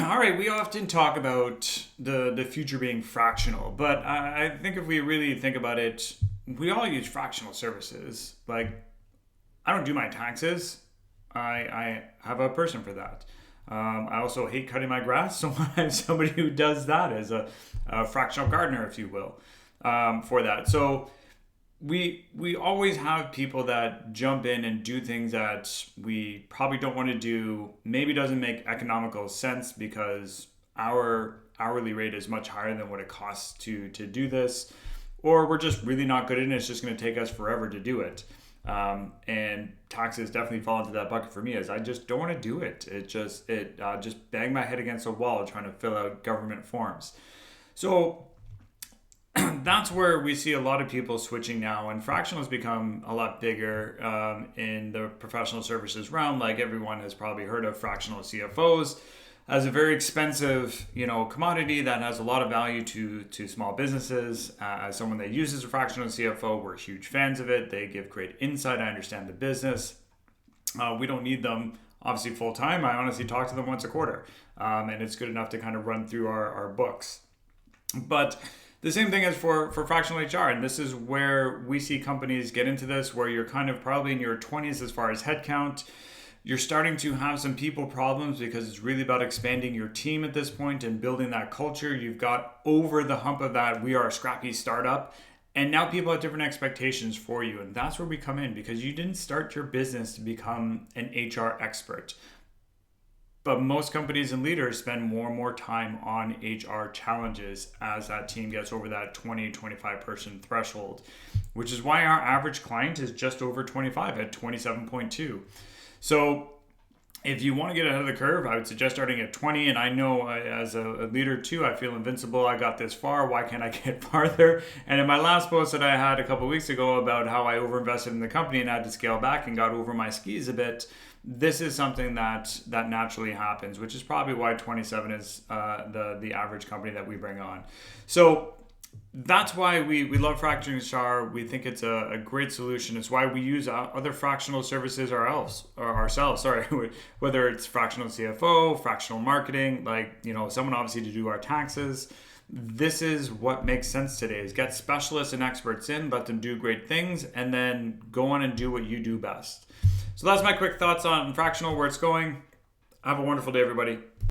All right, we often talk about the future being fractional, but I think if we really think about it, we all use fractional services. Like, I don't do my taxes. I have a person for that. I also hate cutting my grass, so I have somebody who does that as a fractional gardener, if you will, for that. So we always have people that jump in and do things that we probably don't want to do. Maybe doesn't make economical sense because our hourly rate is much higher than what it costs to do this, or we're just really not good at it and it's just going to take us forever to do it. And taxes definitely fall into that bucket for me, as I just don't want to do it. It just bang my head against a wall trying to fill out government forms. So that's where we see a lot of people switching now, and fractional has become a lot bigger in the professional services realm. Like, everyone has probably heard of fractional CFOs as a very expensive, commodity that has a lot of value to small businesses. As someone that uses a fractional CFO, we're huge fans of it. They give great insight. I understand the business. We don't need them obviously full time. I honestly talk to them once a quarter, and it's good enough to kind of run through our books. But the same thing is for fractional HR, and this is where we see companies get into this, where you're kind of probably in your 20s as far as headcount. You're starting to have some people problems because it's really about expanding your team at this point and building that culture. You've got over the hump of that, we are a scrappy startup, and now people have different expectations for you, and that's where we come in, because you didn't start your business to become an HR expert. But most companies and leaders spend more and more time on HR challenges as that team gets over that 20, 25 person threshold, which is why our average client is just over 25 at 27.2. So if you want to get ahead of the curve, I would suggest starting at 20. And I know as a leader too, I feel invincible. I got this far. Why can't I get farther? And in my last post that I had a couple of weeks ago about how I overinvested in the company and had to scale back and got over my skis a bit, this is something that naturally happens, which is probably why 27 is the average company that we bring on. So that's why we love Fractional HR. We think it's a great solution. It's why we use other fractional services ourselves. Whether it's fractional CFO, fractional marketing, someone obviously to do our taxes. This is what makes sense today: is get specialists and experts in, let them do great things, and then go on and do what you do best. So that's my quick thoughts on fractional, where it's going. Have a wonderful day, everybody.